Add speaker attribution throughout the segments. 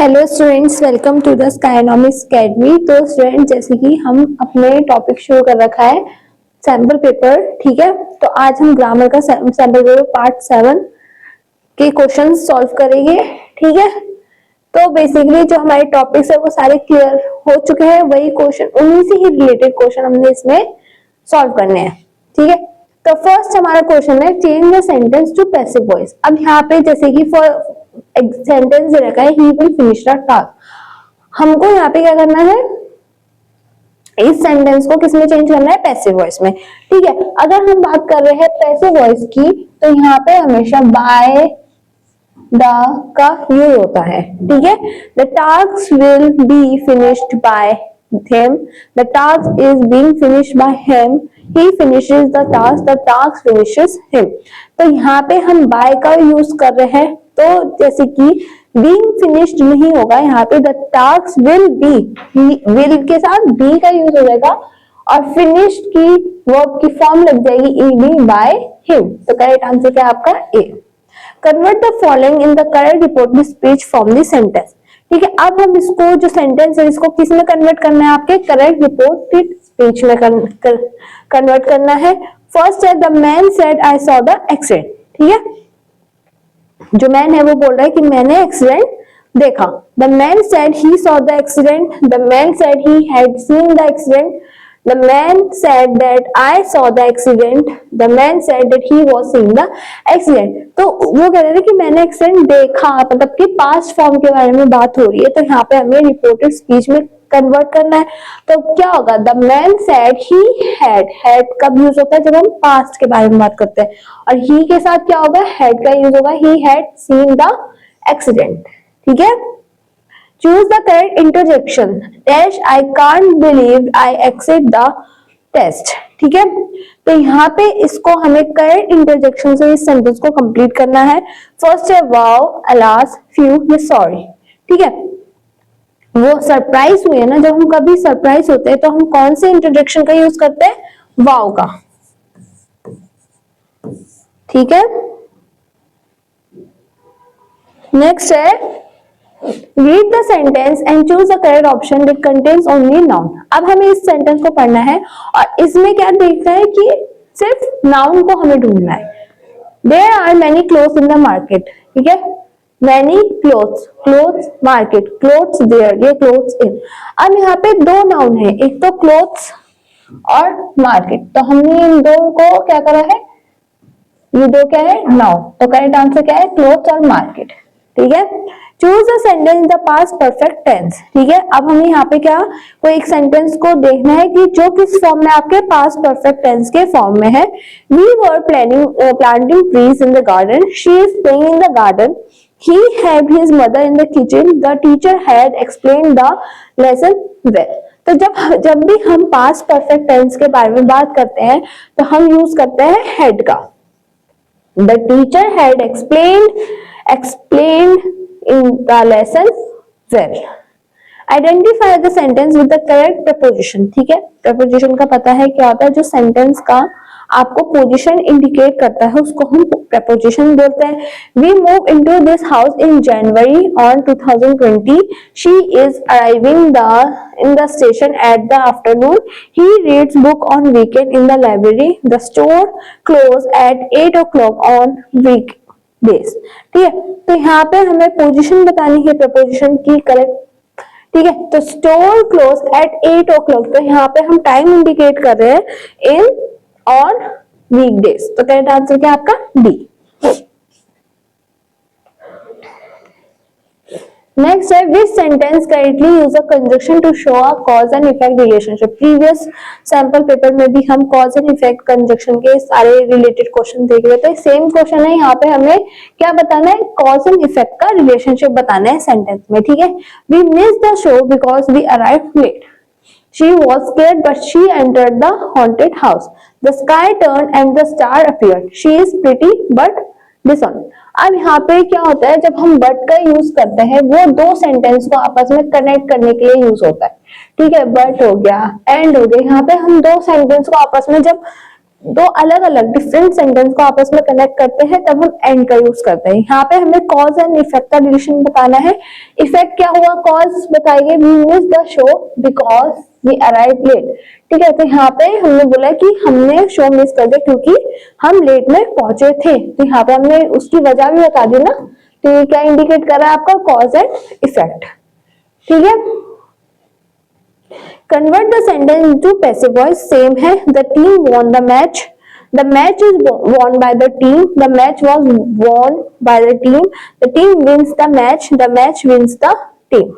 Speaker 1: Hello students, welcome to the Skynomics academy. तो student, जैसे कि हम अपने टॉपिक शुरू कर रखा है सैम्पल पेपर, ठीक है। तो आज हम ग्रामर का सैम्पल पेपर पार्ट 7 के क्वेश्चन सॉल्व करेंगे, ठीक है। तो बेसिकली जो हमारे टॉपिक्स है वो सारे क्लियर हो चुके हैं, वही क्वेश्चन उन्हीं से ही रिलेटेड क्वेश्चन हमने इसमें सॉल्व करने हैं, ठीक है। तो फर्स्ट हमारा क्वेश्चन है change the sentence to passive voice. अब यहाँ पे जैसे कि फॉर सेंटेंस दे रखा है he will finish the task, हमको यहाँ पे क्या करना है, इस सेंटेंस को किसमें चेंज करना है, पैसिव वॉइस में, ठीक है। अगर हम बात कर रहे हैं पैसिव वॉइस की, तो यहाँ पे हमेशा बाय द का यूज होता है, ठीक है। The task will be finished by him, the task is being finished by him, he finishes the task finishes him। तो यहाँ पे हम by का यूज कर रहे हैं, तो जैसे कि being finished नहीं होगा, यहाँ पे the task will be, will के साथ be का यूज हो जाएगा और finished की वर्ब की फॉर्म लग जाएगी ed by him। तो करेक्ट आंसर क्या है आपका A. Convert the following in the correct reported speech from the sentence, ठीक है। अब हम इसको जो सेंटेंस है इसको किस में कन्वर्ट करना है, आपके करेक्ट रिपोर्टेड स्पीच में कन्वर्ट करना है। फर्स्ट है the man said I saw the accident, ठीक है। जो मैन है वो बोल रहा है कि मैंने एक्सीडेंट देखा। The man said he saw the accident, the man said he had seen the accident, the man said that I saw the accident, the man said that he was seeing the accident। तो वो कह रहे हैं कि मैंने accident देखा, मतलब कि पास्ट फॉर्म के बारे में बात हो रही है, तो यहाँ पे हमें रिपोर्टेड स्पीच में कन्वर्ट करना है। तो क्या होगा, the man said he had कब यूज होता है, जब हम पास्ट के बारे में बात करते हैं, और ही के साथ क्या होगा, हैड का यूज होगा, he had seen the accident, ठीक है। Choose the correct interjection dash I can't believe I accept the test, ठीक है। तो यहाँ पे इसको हमें करेक्ट इंटरजेक्शन से इस सेंटेंस को कंप्लीट करना है। फर्स्ट है वाओ, अलास, फ्यू, ये सॉरी, ठीक है। वो सरप्राइज हुए ना, जब हम कभी सरप्राइज होते हैं तो हम कौन से इंटरजेक्शन का यूज करते हैं, वाओ का, ठीक है। नेक्स्ट है Read the sentence and choose the correct option that contains only noun। अब हमें इस सेंटेंस को पढ़ना है और इसमें क्या देखना है कि सिर्फ नाउन को हमें ढूंढना है। There are many clothes in the market, ठीक है। Many clothes, clothes market, clothes there, ये clothes in। अब यहाँ पे दो नाउन है, एक तो clothes और market, तो हमने इन दो को क्या करा है, ये दो क्या है, नाउन। तो करेक्ट आंसर क्या है, क्लोथ्स और मार्केट, ठीक है। Choose the sentence in the past perfect tense, ठीक है। अब हमें यहाँ पे क्या, कोई एक सेंटेंस को देखना है कि जो किस फॉर्म में, आपके पास्ट परफेक्ट टेंस के फॉर्म में है। We were planting trees in the garden, she is playing in the garden, he had his mother in the kitchen, the teacher had explained the lesson well। तो जब भी हम past perfect tense के बारे में बात करते हैं तो हम यूज करते हैं had का। The teacher had explained in the lesson well। Identify the sentence with the correct preposition, ठीक है। preposition का पता है क्या होता है, जो सेंटेंस का आपको पोजीशन इंडिकेट करता है उसको हम preposition बोलते हैं। We moved into this house in January on 2020, she is arriving in the station at the afternoon, he reads book on weekend in the library, the store close at 8 o'clock on weekdays, ठीक है। तो यहाँ पे हमें position बतानी है preposition की correct, ठीक है। तो स्टोर क्लोज एट 8 o'clock, तो यहाँ पे हम टाइम इंडिकेट कर रहे हैं इन ऑन वीकडेज, तो करेक्ट आंसर क्या आपका डी। नेक्स्ट है which sentence correctly use a conjunction to show a cause and effect relationship. Previous sample paper में भी हम कॉज एंड इफेक्ट कंजक्शन के सारे रिलेटेड क्वेश्चन देख रहे थे, सेम क्वेश्चन है यहाँ पे, हमें क्या बताना है, कॉज एंड इफेक्ट का रिलेशनशिप बताना है सेंटेंस में, ठीक है। We miss the show because we arrived late, she was scared but she entered the haunted house, the sky turned and the star appeared, she is pretty but dishonest। अब यहाँ पे क्या होता है, जब हम बट का यूज करते हैं वो दो सेंटेंस को आपस में कनेक्ट करने के लिए यूज होता है, ठीक है। बट हो गया, एंड हो गया, यहाँ पे हम दो सेंटेंस को आपस में जब दो अलग अलग डिफरेंट सेंटेंस को आपस में कनेक्ट करते हैं तब हम एंड का यूज करते हैं। यहाँ पे हमें कॉज एंड इफेक्ट का रिलेशन बताना है। इफेक्ट क्या हुआ, कॉज बताइए, we miss the show because we arrive late. ठीक है, तो यहाँ पे हमने बोला कि हमने शो मिस कर दिया क्योंकि हम लेट में पहुंचे थे। तो यहाँ पे हमने उसकी वजह भी बता दी ना, तो ये क्या इंडिकेट कर रहा है आपका, कॉज एंड इफेक्ट। ठीक है, convert the sentence into passive voice, same है, the team won the match, the match is won by the team, the match was won by the team wins the match wins the team।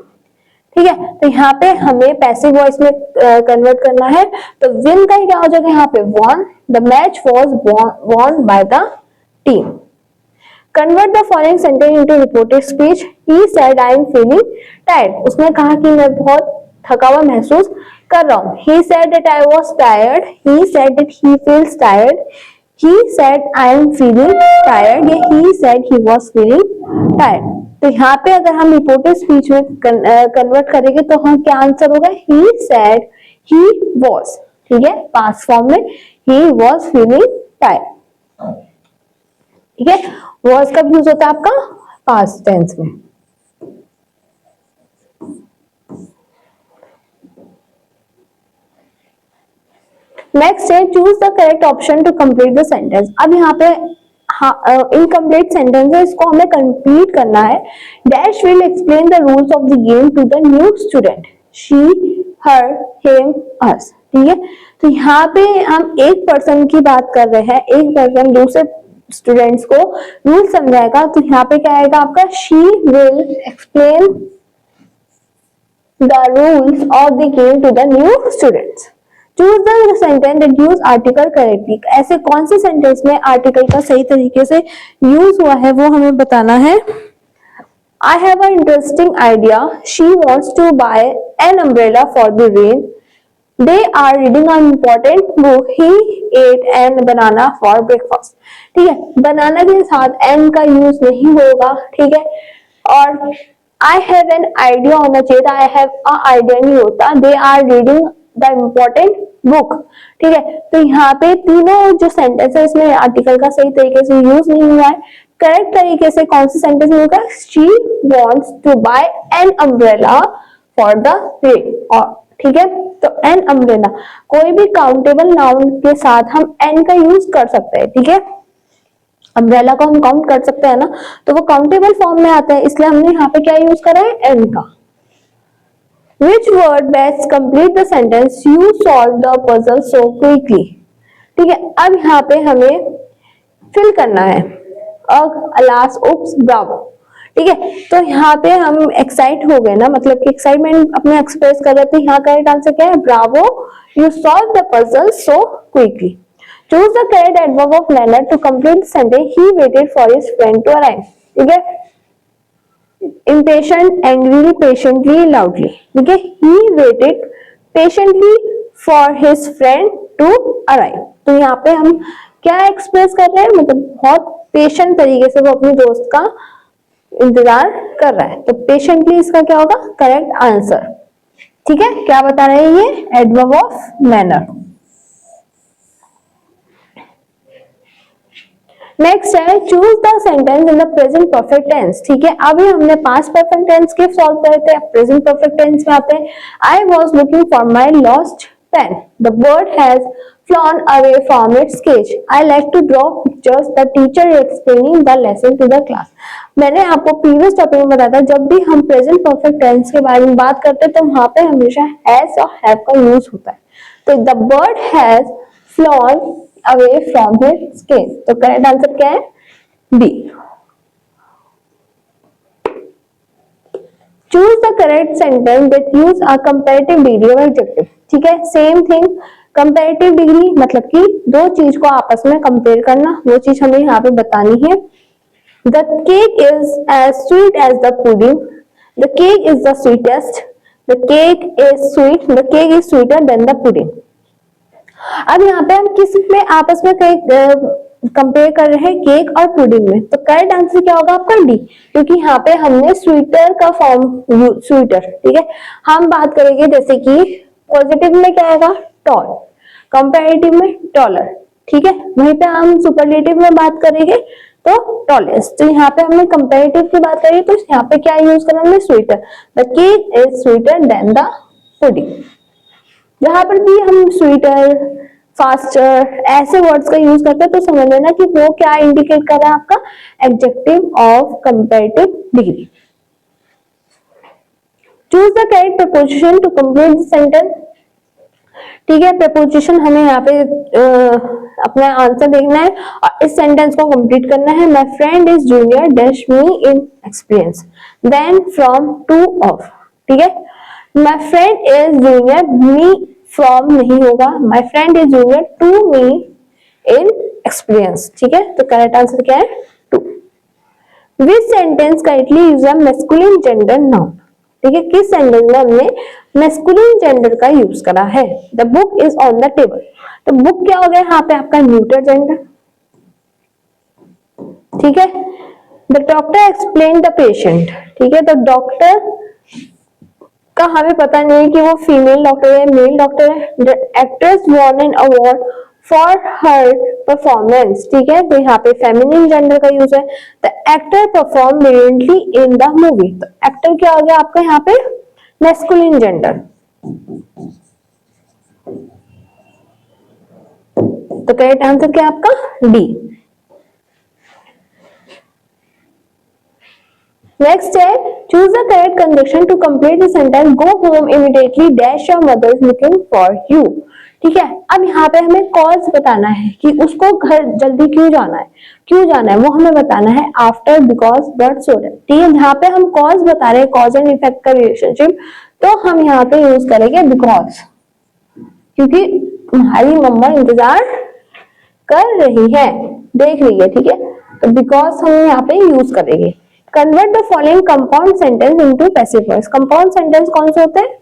Speaker 1: ठीक है, तो यहाँ पे हमें passive voice में convert करना है, तो विन का क्या हो जाएगा यहाँ पे, won, the match was won by the team. Convert the following sentence into reported speech, he said I am feeling tired, उसने कहा कि मैं बहुत थका हुआ महसूस कर रहा हूँ। He said that I was tired, he said that he feels tired, he said I am feeling tired, या he said he was feeling tired। तो यहाँ पे अगर हम रिपोर्टेड स्पीच में कन्वर्ट करेंगे तो हम क्या आंसर होगा, he said he was, ठीक है, पास्ट फॉर्म में he was feeling tired। ठीक है, was कब यूज होता है आपका, पास्ट टेंस में। नेक्स्ट है choose the correct option to complete the sentence. अब यहाँ पे इनकम्प्लीट सेंटेंस है, इसको हमें कंप्लीट करना है। Dash will explain the rules of the game to the new student, she, her, him, us. ठीक है, तो यहाँ पे हम एक पर्सन की बात कर रहे हैं, एक पर्सन दूसरे स्टूडेंट्स को रूल समझाएगा, तो यहाँ पे क्या आएगा आपका, she will explain the rules of the game to the new students. Choose the sentence that use article correctly, ऐसे कौन से सेंटेंस में आर्टिकल का सही तरीके से यूज हुआ है वो हमें बताना है। I have an interesting idea. She wants to buy an umbrella for the rain. They are reading an important book. He ate an banana for breakfast. ठीक है, बनाना के साथ एन का यूज नहीं होगा। ठीक है, और I have an idea होना चाहिए था, I have a idea नहीं होता। They are reading the important book. ठीक है, तो यहाँ पे तीनों जो सेंटेंस है इसमें आर्टिकल का सही तरीके से यूज नहीं हुआ है। करेक्ट तरीके से कौन सा सेंटेंस में होगा, she wants to buy an umbrella for the rain. और ठीक है, तो एन अम्ब्रेला, कोई भी काउंटेबल नाउन के साथ हम एन का यूज कर सकते हैं। ठीक है, अम्ब्रेला को हम काउंट कर सकते हैं ना, तो वो काउंटेबल फॉर्म में आता है, इसलिए हमने यहाँ पे क्या यूज करा है, एन का। Which word best complete the sentence? You solve the puzzle so quickly। ठीक है, अब यहाँ पे हमें फिल करना है, अलास, उप्स, ब्रावो। ठीक है, तो यहाँ पे हम एक्साइट हो गए ना, मतलब कि एक्साइटमेंट अपने एक्सप्रेस कर रहे थे। यहाँ करेक्ट आंसर क्या है, bravo, you solve the puzzle so quickly. Choose the correct adverb of manner to complete the sentence, he waited for his friend to arrive. ठीक है, impatient, angrily, patiently, loudly। ठीक है, he waited patiently for his friend to arrive। तो यहाँ पे हम क्या express कर रहे हैं, मतलब बहुत पेशेंट तरीके से वो अपने दोस्त का इंतजार कर रहा है, तो पेशेंटली इसका क्या होगा, करेक्ट आंसर। ठीक है, क्या बता रहे हैं ये, एडवर्ब ऑफ मैनर। नेक्स्ट है choose the sentence in the present perfect tense. ठीक है, अभी हमने पास्ट परफेक्ट टेंस के सॉल्व करे थे, अब प्रेजेंट परफेक्ट टेंस में आते हैं। I was looking for my lost pen, the bird has flown away from its cage, I like to draw pictures, the teacher explaining the lesson to the class. मैंने आपको previous topic में बताया था, जब भी हम प्रेजेंट परफेक्ट टेंस के बारे में बात करते हैं तो वहां पे हमेशा हैज और हैव का यूज होता है। तो the bird has flown away from his cage, तो करेक्ट आंसर क्या है, B. Choose the correct sentence that use a comparative degree of adjective. ठीक है, सेम थिंग, कंपैरेटिव डिग्री मतलब कि दो चीज को आपस में कंपेयर करना, वो चीज हमें यहाँ पे बतानी है। The cake is as sweet as the pudding, the cake is the sweetest, the cake is sweet, the cake is sweeter than the pudding. अब यहाँ पे हम किस में आपस में कंपेयर कर रहे हैं, केक और पुडिंग में, तो करेक्ट आंसर क्या होगा आपका, डी, क्योंकि यहाँ पे हमने स्वीटर का फॉर्म, स्वीटर। ठीक है, हम बात करेंगे जैसे कि पॉजिटिव में क्या आएगा, टॉल, कंपैरेटिव में टॉलर, ठीक है। वहीं पे हम सुपरलेटिव में बात करेंगे तो टॉलेस्ट। तो यहाँ पे हमने कंपैरेटिव की बात करी तो यहाँ पे क्या यूज करा हमने, sweeter. The cake is sweeter than the pudding. जहां पर भी हम स्वीटर, फास्टर ऐसे वर्ड्स का यूज करते हैं तो समझ लेना कि वो क्या इंडिकेट कर रहा है, आपका adjective of comparative degree. Choose the correct preposition to complete the sentence. ठीक है, प्रपोजिशन हमें यहाँ पे अपना आंसर देखना है और इस सेंटेंस को कंप्लीट करना है। My friend is junior dash me in experience than from to of. ठीक है, my friend is junior, me from नहीं होगा, my friend is junior to me in experience. ठीक है, तो करेक्ट आंसर क्या है, to. Which sentence correctly use a masculine gender noun. ठीक है, किस सेंटेंस में हमने मैस्कुलिन जेंडर का यूज करा है। The book is on the table. तो बुक क्या हो गया यहाँ पे आपका न्यूटर जेंडर। ठीक है, the doctor explain the patient. ठीक है, तो डॉक्टर का हमें पता नहीं है कि वो फीमेल डॉक्टर है, मेल डॉक्टर है। The actress won an award for her performance. ठीक है, तो यहाँ पे फेमिनिन जेंडर का यूज है। The actor perform brilliantly in the movie. तो एक्टर क्या हो गया आपका यहाँ पे, मैस्कुलिन जेंडर। तो करेक्ट आंसर क्या है आपका, डी। नेक्स्ट है, choose the correct conjunction to complete the sentence go home immediately dash your mother is looking for you. ठीक है, अब यहाँ पे हमें कॉज बताना है कि उसको घर जल्दी क्यों जाना है, क्यों जाना है वो हमें बताना है। After, because, but, so that. ठीक है, जहाँ पे हम कॉज बता रहे हैं, कॉज एंड इफेक्ट का रिलेशनशिप, तो हम यहाँ पे यूज करेंगे बिकॉज, क्योंकि तुम्हारी मम्मा इंतजार कर रही है, देख रही है। ठीक है, तो बिकॉज हम यहाँ पे यूज करेंगे। Convert the following compound sentence into passive voice. Compound sentence कौन से होते हैं,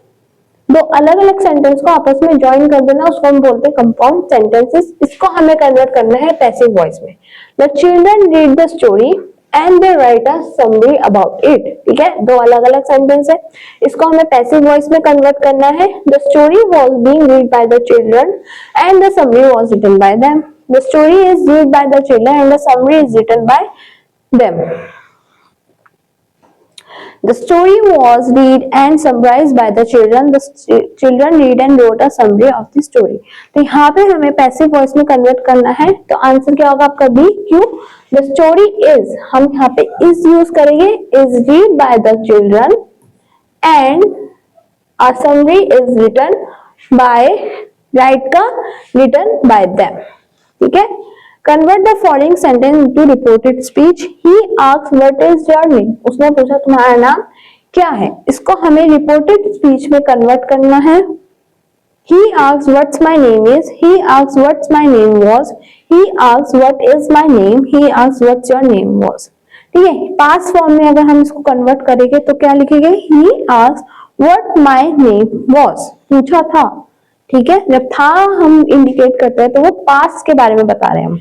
Speaker 1: दो अलग अलग सेंटेंस को आपस में ज्वाइन कर देना, उसको हम बोलते हैं कंपाउंड सेंटेंसेस। इसको हमें कन्वर्ट करना है पैसिव वॉइस में। The children read the story and they right a summary about it. ठीक है, दो अलग अलग सेंटेंस है, इसको हमें पैसिव वॉइस में कन्वर्ट करना है। The story was being read by the children and the summary was written by them. The story is read by the children and the summary is written by them. The story was read and summarized by the children. The children read and wrote a summary of the story. तो यहाँ पे हमें passive voice में convert करना है, तो answer क्या होगा आपका बी। क्यों, the story is, हम यहाँ पे is यूज करेंगे, is read by the children and a summary is written by, write का written by them। ठीक है, Convert the following sentence into reported speech. He asked what is your name. उसने पूछा तुम्हारा नाम क्या है, इसको हमें reported speech में convert करना है। He asked what's my name is. He asked what's my name was. He asked what is my name. He asked what's your name was. ठीक है, पास्ट फॉर्म में अगर हम इसको कन्वर्ट करेंगे तो क्या लिखेंगे, He asked what my name was. पूछा था। ठीक है, जब था हम इंडिकेट करते हैं तो वो पास्ट के बारे में बता रहे हैं हम।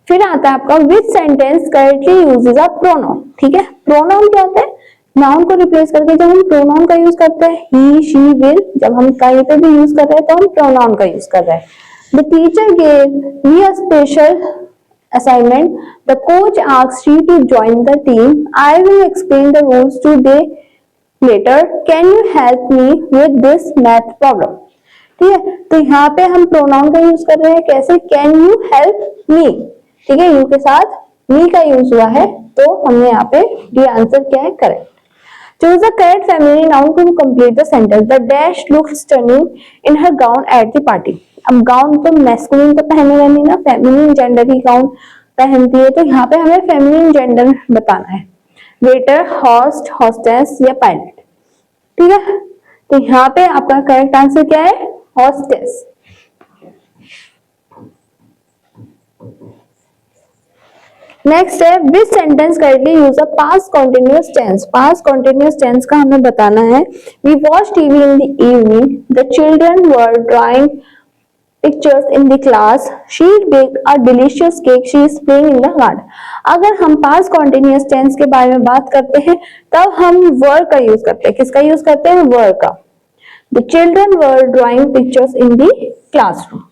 Speaker 1: फिर आता है आपका विच sentence correctly uses a pronoun. ठीक है, प्रोनाउन क्या होता है, नाउन को रिप्लेस करके जब हम प्रोनाउन का यूज करते हैं, ही, शी, विल, जब हम कहीं पे भी यूज कर रहे हैं तो हम प्रोनाउन का यूज कर रहे हैं। The teacher gave me a special assignment. The coach asked she to join the team. I will explain the rules to they later. Can you help me with this math problem? ठीक है, तो यहाँ पे हम pronoun का use कर रहे हैं, कैसे, कैन यू हेल्प मी। ठीक है, यू के साथ मी का यूज हुआ है, तो हमने यहाँ पे डी आंसर क्या है, correct. Choose the correct feminine noun to complete the sentence. The dash looks stunning in her gown at the party. अब गाउन तो मैस्कुलिन तो पहनेगा नहीं ना, फेमिनिन जेंडर ही गाउन पहनती है, तो यहाँ पे हमें फेमिनिन जेंडर बताना है। वेटर, होस्ट, होस्टेस या पायलट। ठीक है, तो यहाँ पे आपका करेक्ट आंसर क्या है, होस्टेस। नेक्स्ट है which sentence correctly use a past continuous tense. Past continuous tense का हमें बताना है। We watch TV in the evening, the children were drawing pictures in the class, she baked a delicious cake, she is playing in the garden. अगर हम past continuous tense के बारे में बात करते हैं तब हम वर का यूज करते हैं। किसका यूज करते हैं, वर का। The children were drawing pictures in the classroom.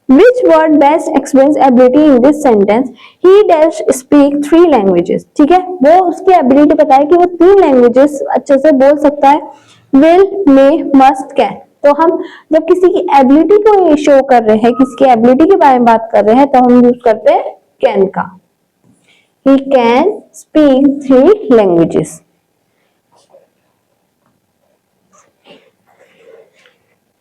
Speaker 1: Which word best explains ability in this sentence? He dash speak 3 languages। ठीक है, वो उसकी एबिलिटी पता है कि वो 3 लैंग्वेजेस अच्छे से बोल सकता है। will, may, must, can। तो हम जब किसी की एबिलिटी को शो कर रहे हैं, किसी की एबिलिटी के बारे में बात कर रहे हैं, तो हम यूज करते हैं can का। He can speak 3 languages।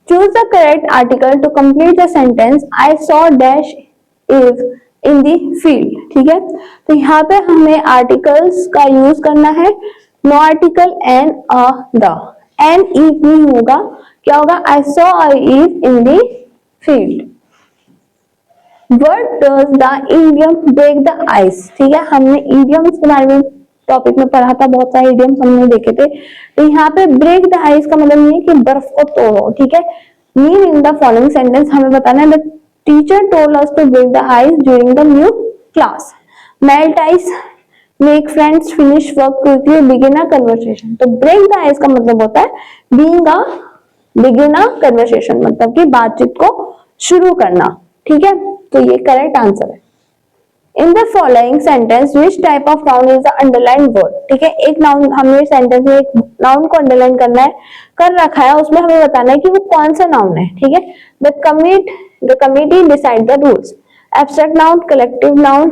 Speaker 1: Choose the correct article to complete the sentence I saw dash is in the field। ठीक है, तो यहाँ पे हमें आर्टिकल्स का यूज करना है। No article an a the, an if नहीं होगा, क्या होगा? I saw a if in the field। What does the idiom break the ice? ठीक है, हमने idioms के बारे में टॉपिक में पढ़ा था, बहुत सारे idioms हमने देखे थे। तो यहाँ पे break the ice का मतलब ये है कि बर्फ को तोड़ो। ठीक है, mean in the following sentence हमें बताना है, the teacher told us to break the ice during the new class. Melt ice, make friends, finish work quickly, begin a conversation. तो ब्रेक द आइस का मतलब होता है being a begin a conversation, मतलब कि बातचीत को शुरू करना। ठीक है, तो ये करेक्ट आंसर है। इन the following sentence which type of noun is the underline word. ठीक है, एक नाउन, हमें सेंटेंस में एक नाउन को अंडरलाइन करना है, कर रखा है, उसमें हमें बताना है कि वो कौन सा नाउन है। ठीक है, the committee decide the rules. Abstract noun, collective noun,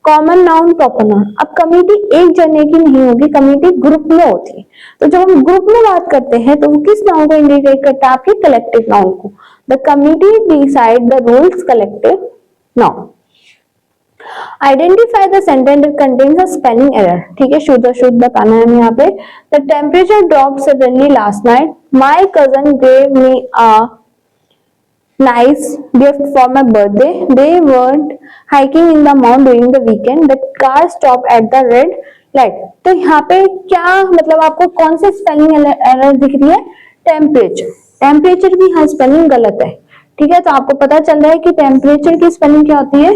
Speaker 1: common noun, proper noun. अब कमिटी एक जने की नहीं होगी, कमिटी ग्रुप में होती है। तो जब हम ग्रुप में बात करते हैं तो वो किस नाउन को इंडिकेट करता है? आपके कलेक्टिव नाउन को। The committee decide the rules, collective noun. Identify the sentence that contains a spelling error. ठीक है, शुद्ध शुद्ध बताना है हमें यहाँ पे। The temperature dropped suddenly last night. My cousin gave me a nice gift for my birthday. They weren't hiking in the mountain during the weekend. The car stopped at the red light। तो यहाँ पे क्या मतलब आपको कौन सी spelling error दिख रही है? टेम्परेचर। टेम्परेचर की हाँ स्पेलिंग गलत है। ठीक है, तो आपको पता चल रहा है कि टेम्परेचर की स्पेलिंग क्या होती है।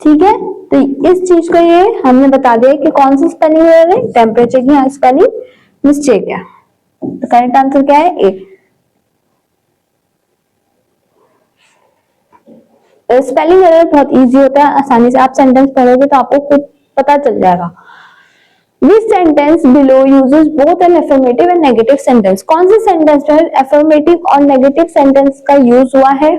Speaker 1: ठीक है, तो इस चीज को ये हमने बता दिया कि कौन सी स्पेलिंग एरर है, टेम्परेचर की हाँ स्पेलिंग मिस्टेक है। तो करेक्ट आंसर क्या है? ए। स्पेलिंग एरर बहुत इजी होता है, आसानी से आप सेंटेंस पढ़ोगे तो आपको खुद पता चल जाएगा। This sentence below uses both an affirmative and negative sentence। कौन से सेंटेंस में affirmative और negative sentence का यूज हुआ है?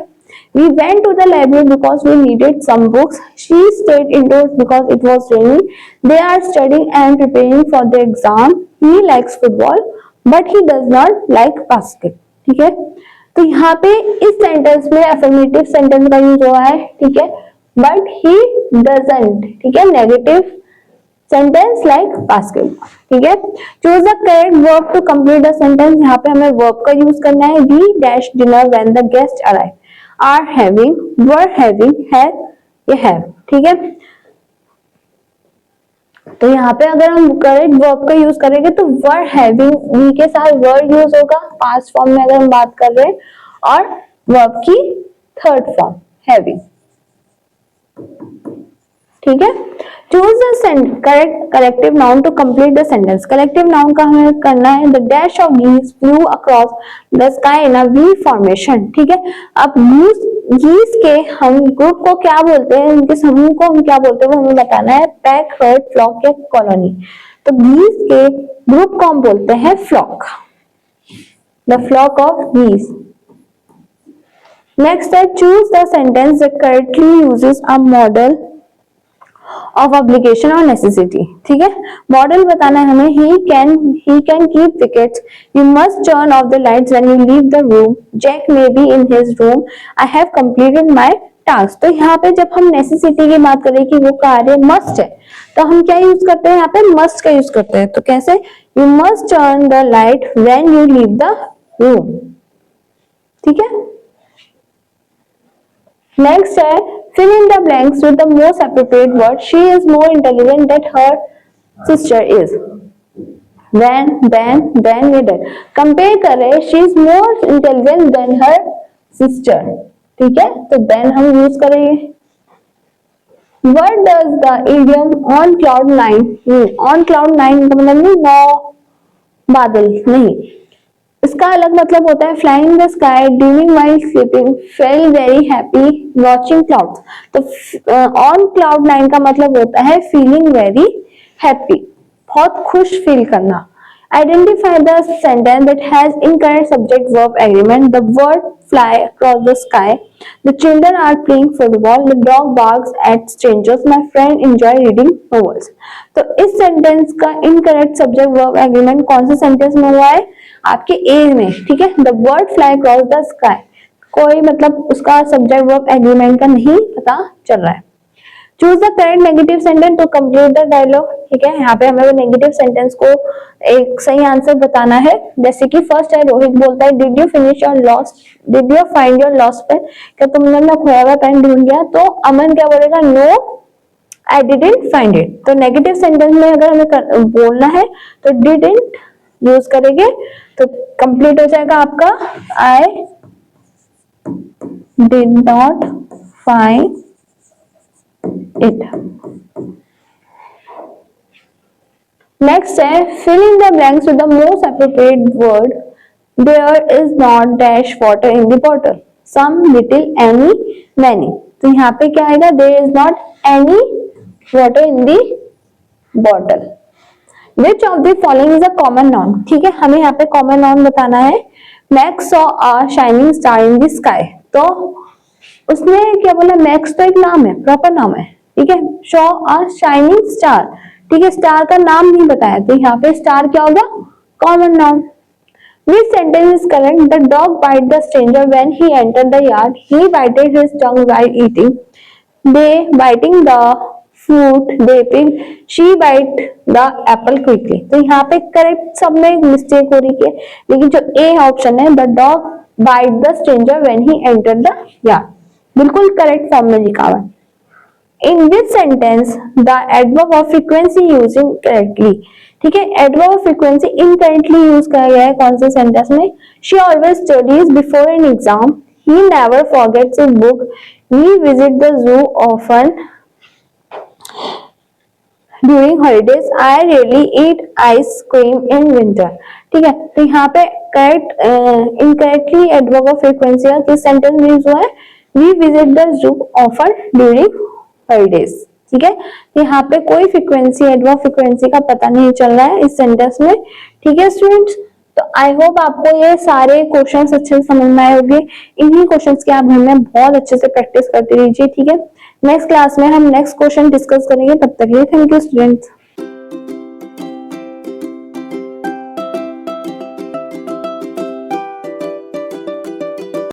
Speaker 1: We went to the library because we needed some books. She stayed indoors because it was raining. They are studying and preparing for the exam. He likes football, but he does not like basket। ठीक है, तो यहाँ पे इस sentence में affirmative sentence का use हुआ है। ठीक है, but he doesn't। ठीक है, negative सेंटेंस लाइक बास्केटबॉल। ठीक है, choose the correct verb to complete the sentence. यहाँ पे हमें वर्ब का यूज करना है। We dash dinner when the guest arrive. Are having, were having, have, ये हैव। ठीक है, तो यहाँ पे अगर हम करेक्ट वर्ब का यूज करेंगे तो वर हैविंग, वी के साथ वर यूज होगा पास्ट फॉर्म में अगर हम बात कर रहे हैं, और वर्ब की थर्ड फॉर्म हैविंग। ठीक है, choose the correct collective noun to complete the sentence. Collective noun का हमें करना है the dash of geese flew across the sky in a V formation. ठीक है, अब गीज के हम ग्रुप को क्या बोलते हैं, उनके समूह को हम क्या बोलते हैं वो हमें बताना है। पैक, हर्ड, फ्लॉक या कॉलोनी। तो गीज के ग्रुप को हम बोलते हैं flock, the flock of geese. Next है choose the sentence that correctly uses a modal of obligation और नेसेसिटी। ठीक है, मॉडल बताना है हमें। He can keep wickets. You must turn off the lights when you leave the room. Jack may be in his room. I have completed my task. तो यहाँ पे जब हम नेसेसिटी की बात करें कि वो कार्य मस्ट है, तो हम क्या यूज करते हैं? यहाँ पे मस्ट का यूज करते हैं। तो कैसे? You must turn the light when you leave the room. ठीक है, नेक्स्ट है fill in the blanks with the most appropriate word. She is more intelligent than her sister is. When, then, ये then। Compare करें, she is more intelligent than her sister। ठीक है, तो then हम use करेंगे। What does the idiom on cloud nine mean? On cloud nine का मतलब नहीं नौ बादल नहीं, इसका अलग मतलब होता है flying the sky, dreaming while sleeping, felt very happy, watching clouds। तो on cloud nine का मतलब होता है feeling very happy, बहुत खुश फील करना। Identify the sentence that has incorrect subject verb agreement. The word fly across the sky. The children are playing football. The dog barks at strangers. My friend enjoy reading novels. तो इस sentence का incorrect subject verb agreement कौन से sentence में हुआ है? आपके ए में, ठीक है। The word fly cross the sky, कोई मतलब उसका सब्जेक्ट वर्ब एग्रीमेंट का नहीं पता चल रहा है। Choose the correct negative sentence to complete the dialogue, ठीक है। यहाँ पे हमें वो नेगेटिव सेंटेंस को एक सही आंसर बताना है। जैसे कि फर्स्ट है, रोहित बोलता है did you finish your lost, did you find your lost pen, क्या तुमने अपना खोया हुआ पेन ढूंढ लिया? तो अमन क्या बोलेगा? No I didn't find it. तो नेगेटिव सेंटेंस में अगर हमें बोलना है तो डिडंट यूज करेंगे तो कंप्लीट हो जाएगा आपका I did not find it। Next है fill in the blanks with the most appropriate word। There is not dash water in the bottle, some, little, any, many। तो यहाँ पे क्या आएगा? There is not any water in the bottle। Which of the following is a common noun? ठीक है, हमें यहाँ पे common noun बताना है। Max saw a shining star in the sky। तो उसने क्या बोला? मैक्स तो एक नाम है, प्रॉपर नाम है, ठीक है। शो अ शाइनिंग स्टार, ठीक है, स्टार का नाम नहीं बताया, तो यहाँ पे स्टार क्या होगा? Common noun. Which sentence is correct? The dog bite the stranger when he entered the yard. He bited his tongue while eating. They biting the fruit they picked. She bite the apple quickly। तो यहाँ पे correct सब में mistake हो रही है, लेकिन जो ए ऑप्शन है the dog bite the stranger when he entered the yard बिल्कुल करेक्ट फॉर्म में लिखा हुआ है। In this sentence the adverb of frequency use incorrectly, ठीक है, adverb of frequency incorrectly use किया गया है कौन से सेंटेंस में? She always studies before an exam, he never forgets his book, we visit the zoo often during holidays, I really eat ice cream in winter. ठीक है, तो यहाँ पे correct incorrectly adverb of frequency का किस सेंटेंस में use हुआ है? We visit the zoo often during holidays. ठीक है, यहाँ पे कोई फ्रीक्वेंसी एडवर्ब फ्रीक्वेंसी का पता नहीं चल रहा है इस सेंटेंस में। ठीक है स्टूडेंट्स, तो आई होप आपको ये सारे क्वेश्चंस अच्छे से समझ में आए होंगे। इन्हीं क्वेश्चंस की आप घर में बहुत अच्छे से प्रैक्टिस करते रहिए। ठीक है, नेक्स्ट क्लास में हम नेक्स्ट क्वेश्चन डिस्कस करेंगे। तब तक के लिए थैंक यू स्टूडेंट्स।